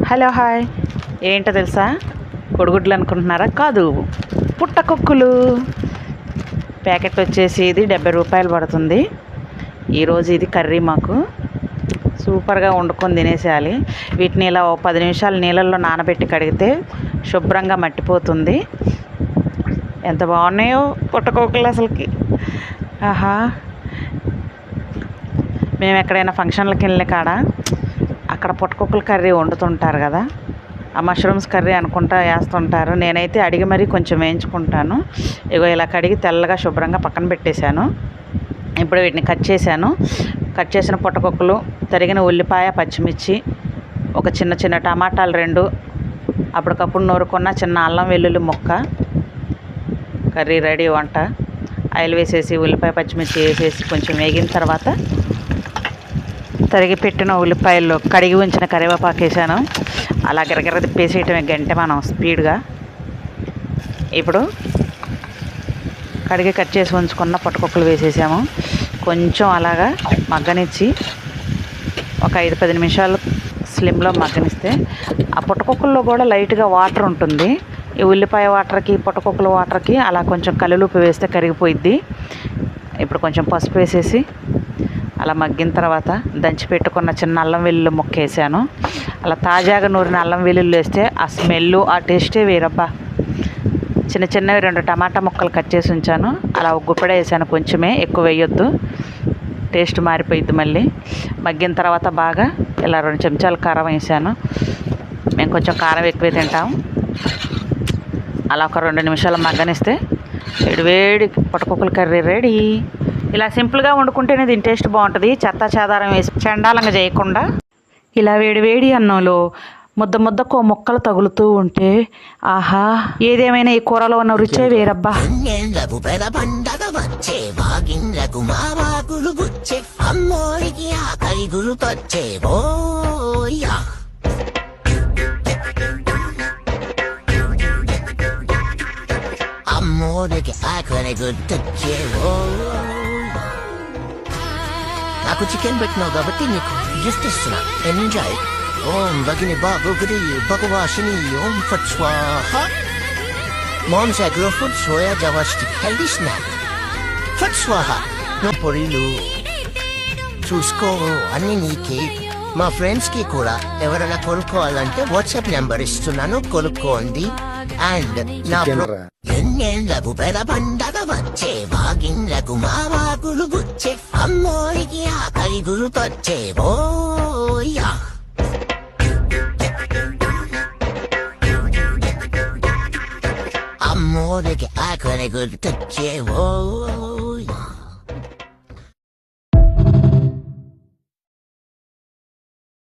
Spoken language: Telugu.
Hello hi. ఏంటో తెలుసా? కొడుగుడ్లు అనుకుంటున్నారా? కాదు, పుట్టకొక్కులు. ప్యాకెట్ వచ్చేసి ఇది 70 రూపాయలు పడుతుంది. ఈరోజు ఇది కర్రీ మాకు సూపర్గా వండుకొని తినేసేయాలి. వీటిని ఇలా 10 నిమిషాలు నీళ్ళల్లో నానబెట్టి కడిగితే శుభ్రంగా మట్టిపోతుంది. ఎంత బాగున్నాయో పుట్టకొక్కులు అసలుకి. ఆహా, మేము ఎక్కడైనా ఫంక్షన్లకు వెళ్ళిన కాడ అక్కడ పుట్టకొక్కుల కర్రీ వండుతుంటారు కదా, ఆ మష్రూమ్స్ కర్రీ అనుకుంటా వేస్తుంటారు. నేనైతే అడిగి మరీ కొంచెం వేయించుకుంటాను. ఇగో ఇలా కడిగి తెల్లగా శుభ్రంగా పక్కన పెట్టేశాను. ఇప్పుడు వీటిని కట్ చేశాను. కట్ చేసిన పుట్టకొక్కులు, తరిగిన ఉల్లిపాయ, పచ్చిమిర్చి, ఒక చిన్న చిన్న టమాటాలు 2, అప్పటికప్పుడు నూరుకున్న చిన్న అల్లం వెల్లుల్లి ముక్క. Curry ready. వంట ఆయిల్ వేసేసి ఉల్లిపాయ పచ్చిమిర్చి వేసేసి కొంచెం వేగిన తర్వాత తరిగి పెట్టిన ఉల్లిపాయల్లో కడిగి ఉంచిన కరివేపాకు వేసాను. అలా గిరగిర తిప్పేసేయటమే గంటే మనం స్పీడ్గా. ఇప్పుడు కడిగి కట్ చేసి ఉంచుకున్న పుట్టకొక్కులు వేసేసాము. కొంచెం అలాగా మగ్గనిచ్చి ఒక 5-10 నిమిషాలు స్లిమ్లో మగ్గనిస్తే ఆ పుట్టకొక్కుల్లో కూడా లైట్గా వాటర్ ఉంటుంది. ఈ ఉల్లిపాయ వాటర్కి పుట్టకొక్కుల వాటర్కి అలా కొంచెం కల్లులుప్పు వేస్తే కరిగిపోయిద్ది. ఇప్పుడు కొంచెం పసుపు వేసేసి అలా మగ్గిన తర్వాత దంచి పెట్టుకున్న చిన్న అల్లం వెల్లుల్లి ముక్క వేసాను. అలా తాజాగా నూరిన అల్లం వెల్లుల్లి వేస్తే ఆ స్మెల్, ఆ టేస్టే వేరబ్బా. చిన్న చిన్నవి 2 టమాటా ముక్కలు కట్ చేసి ఉంచాను. అలా ఒక గుప్పెడ వేసాను, కొంచెమే, ఎక్కువ వేయొద్దు, టేస్ట్ మారిపోయిద్ది మళ్ళీ. మగ్గిన తర్వాత బాగా ఇలా 2 చెంచాలు కారం వేసాను. మేము కొంచెం కారం ఎక్కువే తింటాం. అలా ఒక 2 నిమిషాలు మగ్గనిస్తే వేడి పుట్టకొక్కుల కర్రీ రెడీ. ఇలా సింపుల్గా వండుకుంటేనే దీని టేస్ట్ బాగుంటుంది. చెత్త చెదారం వేసి చండాలంగా చేయకుండా ఇలా వేడి అన్నంలో ముద్ద ముద్దకు ముక్కలు తగులుతూ ఉంటే ఆహా, ఏదేమైనా ఈ కూరలో ఉన్న రుచే వేరబ్బా. అమ్మోడికి ఆకలి గుర్తొచ్చేవో. నాకు చికెన్ పెట్టినావు కాబట్టి నీకు గిఫ్ట్ ఇస్తున్నా, ఎంజాయ్. ఓం భగిని బాగుగురి భగవాసిని ఓం ఫట్ స్వాహ. మామ్స్ అగ్రో ఫుడ్ సోయా జవా స్టిక్ హెల్దీ స్నాక్ ఫట్ స్వాహ. పొడిలు చూసుకో అన్ని నీకే. మా ఫ్రెండ్స్కి కూడా ఎవరైనా కొనుక్కోవాలంటే వాట్సాప్ నెంబర్ ఇస్తున్నాను, కొనుక్కోండి. అండ్ నా ఎన్నెళ్ళకు పెద పండగ వచ్చే, భాగిన్లకు మావాకులు గుచ్చే, అమ్మోడికి ఆకలి గుర్తొచ్చే బోయా. అమ్మోడికి ఆకలి గుర్తొచ్చే ఓ.